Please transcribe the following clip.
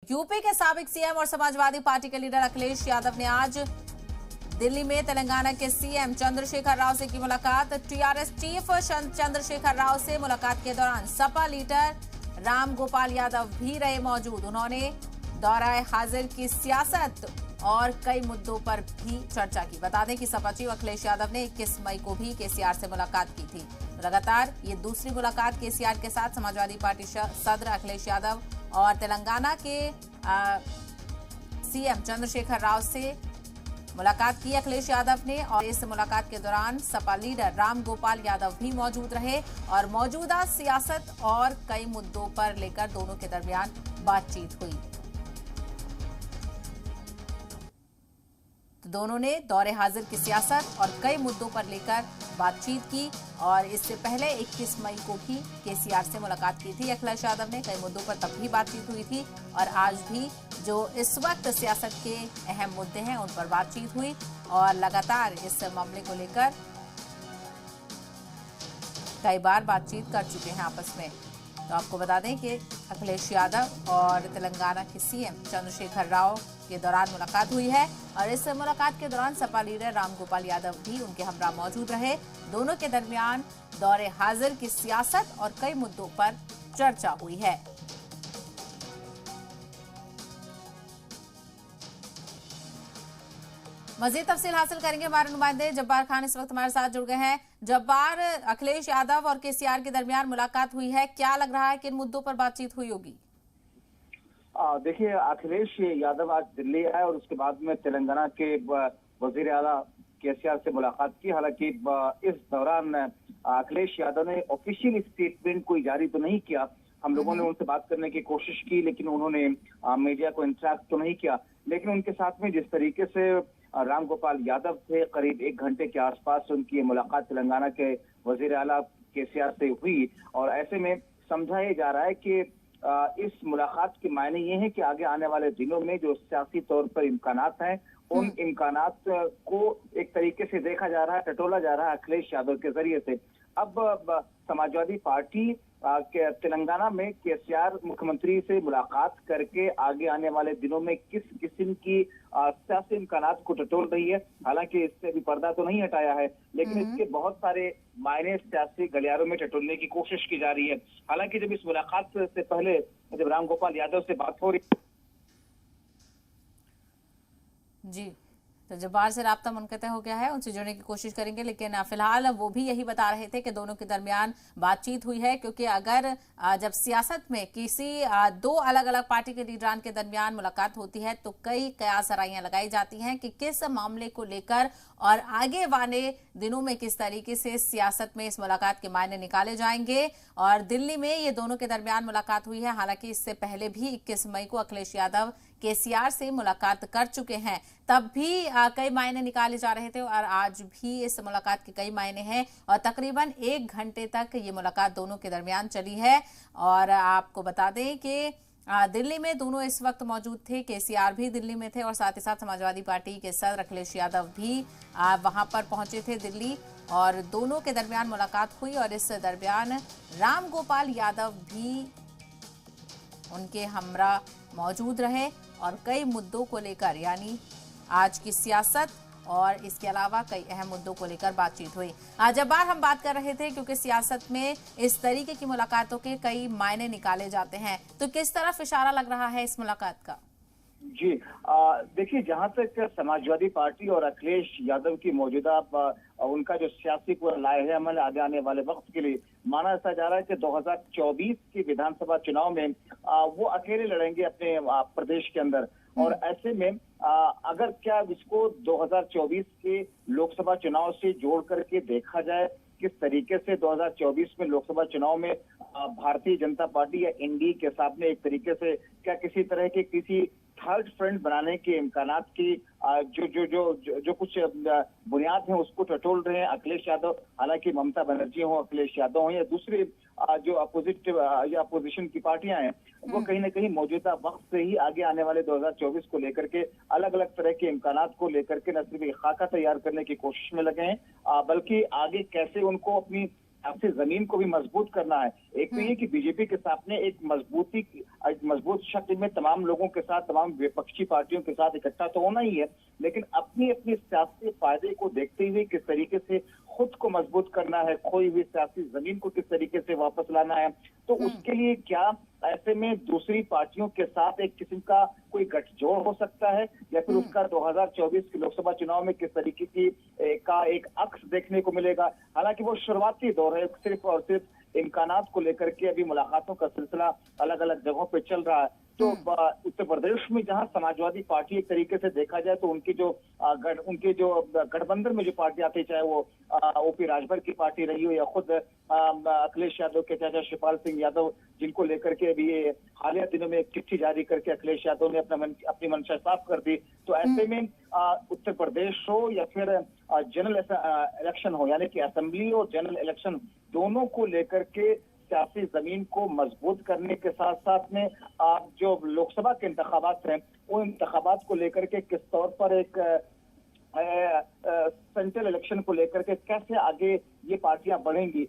UP के साबिक CM और समाजवादी पार्टी के लीडर अखिलेश यादव ने आज दिल्ली में तेलंगाना के सीएम चंद्रशेखर राव से की मुलाकात। टीआरएस चीफ चंद्रशेखर राव से मुलाकात के दौरान सपा लीडर राम गोपाल यादव भी रहे मौजूद। उन्होंने दौराए हाजिर की सियासत और कई मुद्दों पर भी चर्चा की। बता दें कि सपा चीफ अखिलेश यादव ने 21 मई को भी केसीआर से मुलाकात की थी। लगातार ये दूसरी मुलाकात केसीआर के साथ समाजवादी पार्टी सदर अखिलेश यादव और तेलंगाना के सीएम चंद्रशेखर राव से मुलाकात की अखिलेश यादव ने। और इस मुलाकात के दौरान सपा लीडर राम गोपाल यादव भी मौजूद रहे और मौजूदा सियासत और कई मुद्दों पर लेकर दोनों के दरमियान बातचीत हुई। तो दोनों ने दौरे हाजिर की सियासत और कई मुद्दों पर लेकर बातचीत की। और इससे पहले 21 मई को भी केसीआर से मुलाकात की थी अखिलेश यादव ने। कई मुद्दों पर तब भी बातचीत हुई थी और आज भी जो इस वक्त सियासत के अहम मुद्दे हैं उन पर बातचीत हुई और लगातार इस मामले को लेकर कई बार बातचीत कर चुके हैं आपस में। तो आपको बता दें कि अखिलेश यादव और तेलंगाना के सीएम चंद्रशेखर राव के दौरान मुलाकात हुई है और इस मुलाकात के दौरान सपा लीडर राम गोपाल यादव भी उनके हमरा मौजूद रहे। दोनों के दरमियान दौरे हाजिर की सियासत और कई मुद्दों पर चर्चा हुई है। मजीद तफसील हासिल करेंगे हमारे नुमाइंदे जब्बार खान इस वक्त हमारे साथ जुड़ गए हैं। जब्बार, अखिलेश यादव और केसीआर के दरमियान मुलाकात हुई है, क्या लग रहा है किन मुद्दों पर बातचीत हुई होगी? देखिए, अखिलेश यादव आज दिल्ली आए और उसके बाद में तेलंगाना के वजीर आला केसीआर से मुलाकात की। हालांकि इस दौरान अखिलेश यादव ने ऑफिशियल स्टेटमेंट कोई जारी तो नहीं किया। हम लोगों ने उनसे बात करने की कोशिश की लेकिन उन्होंने मीडिया को इंटरेक्ट तो नहीं किया। लेकिन उनके साथ में जिस तरीके से राम गोपाल यादव थे, करीब 1 घंटे के आसपास उनकी मुलाकात तेलंगाना के वजीर आला केसीआर से हुई और ऐसे में समझा ये जा रहा है कि इस मुलाकात के मायने ये है कि आगे आने वाले दिनों में जो सियासी तौर पर इम्कानात हैं उन इम्कानात को एक तरीके से देखा जा रहा है, टटोला जा रहा है अखिलेश यादव के जरिए से। अब समाजवादी पार्टी के तेलंगाना में केसीआर मुख्यमंत्री से मुलाकात करके आगे आने वाले दिनों में किस किस्म की सियासी इम्कानात को टटोल रही है। हालांकि इससे भी पर्दा तो नहीं हटाया है लेकिन इसके बहुत सारे मायने सियासी गलियारों में टटोलने की कोशिश की जा रही है। हालांकि जब इस मुलाकात से पहले जब राम गोपाल यादव से बात हो रही जी, तो जब्बार से राब्ता मुनक़ता हो गया है, उनसे जुड़ने की कोशिश करेंगे। लेकिन फिलहाल वो भी यही बता रहे थे कि दोनों के दरमियान बातचीत हुई है क्योंकि अगर जब सियासत में किसी दो अलग अलग पार्टी के लीडरान के दरमियान मुलाकात होती है तो कई कयासराइयां लगाई जाती हैं कि किस मामले को लेकर और आगे वाले दिनों में किस तरीके से सियासत में इस मुलाकात के मायने निकाले जाएंगे। और दिल्ली में ये दोनों के दरमियान मुलाकात हुई है। हालांकि इससे पहले भी 21 मई को अखिलेश यादव केसीआर से मुलाकात कर चुके हैं, तब भी कई मायने निकाले जा रहे थे और आज भी इस मुलाकात के कई मायने हैं और तकरीबन 1 घंटे तक ये मुलाकात दोनों के दरमियान चली है। और आपको बता दें कि दिल्ली में दोनों इस वक्त मौजूद थे, केसीआर भी दिल्ली में थे और साथ ही साथ समाजवादी पार्टी के सदर अखिलेश यादव भी वहां पर पहुंचे थे दिल्ली और दोनों के दरमियान मुलाकात हुई। और इस दरमियान राम गोपाल यादव भी उनके हमरा मौजूद रहे और कई मुद्दों को लेकर यानी आज की सियासत और इसके अलावा कई अहम मुद्दों को लेकर बातचीत हुई। जब्बार, हम बात कर रहे थे क्योंकि सियासत में इस तरीके की मुलाकातों के कई मायने निकाले जाते हैं, तो किस तरफ इशारा लग रहा है इस मुलाकात का? जी, देखिए, जहां तक समाजवादी पार्टी और अखिलेश यादव की मौजूदा उनका जो सियासी पूरा लाहे-ए-अमल आगे आने वाले वक्त के लिए माना ऐसा जा रहा है कि 2024 के विधानसभा चुनाव में वो अकेले लड़ेंगे अपने प्रदेश के अंदर। और ऐसे में अगर क्या इसको 2024 के लोकसभा चुनाव से जोड़ करके देखा जाए किस तरीके से 2024 में लोकसभा चुनाव में भारतीय जनता पार्टी या एनडीए के सामने एक तरीके से क्या किसी तरह के किसी थर्ड फ्रंट बनाने के इम्कानात की जो कुछ बुनियाद है उसको टटोल रहे हैं अखिलेश यादव। हालांकि ममता बनर्जी हो, अखिलेश यादव हो या दूसरे जो अपोजिशन की पार्टियां हैं वो कहीं ना कहीं मौजूदा वक्त से ही आगे आने वाले 2024 को लेकर के अलग अलग तरह के इम्कानात को लेकर के न सिर्फ एक खाका तैयार करने की कोशिश में लगे हैं बल्कि आगे कैसे उनको अपनी सियासी जमीन को भी मजबूत करना है। एक तो ये कि बीजेपी के सामने एक मजबूत शक्ल में तमाम लोगों के साथ, तमाम विपक्षी पार्टियों के साथ इकट्ठा तो होना ही है, लेकिन अपनी अपनी सियासी फायदे को देखते हुए किस तरीके से खुद को मजबूत करना है, खोई हुई सियासी जमीन को किस तरीके से वापस लाना है। तो उसके लिए क्या ऐसे में दूसरी पार्टियों के साथ एक किस्म का कोई गठजोड़ हो सकता है, या फिर उसका 2024 के लोकसभा चुनाव में किस तरीके की का एक अक्स देखने को मिलेगा। हालांकि वो शुरुआती दौर है, सिर्फ और सिर्फ इम्कानात को लेकर के अभी मुलाकातों का सिलसिला अलग अलग जगहों पे चल रहा है। तो उत्तर प्रदेश में जहां समाजवादी पार्टी एक तरीके से देखा जाए तो उनके जो गठबंधन में जो पार्टियां थी, चाहे वो ओपी राजभर की पार्टी रही हो या खुद अखिलेश यादव के चाचा शिवपाल सिंह यादव, जिनको लेकर के अभी ये हालिया दिनों में एक चिट्ठी जारी करके अखिलेश यादव ने अपनी मंशा साफ कर दी। तो ऐसे में उत्तर प्रदेश हो या फिर जनरल इलेक्शन हो, यानी कि असेंबली और जनरल इलेक्शन दोनों को लेकर के सियासी जमीन को मजबूत करने के साथ साथ में जो लोकसभा के इंतखाबात हैं, उन इंतखाबात को लेकर के किस तौर पर एक सेंट्रल इलेक्शन को लेकर के कैसे आगे ये पार्टियां बढ़ेंगी,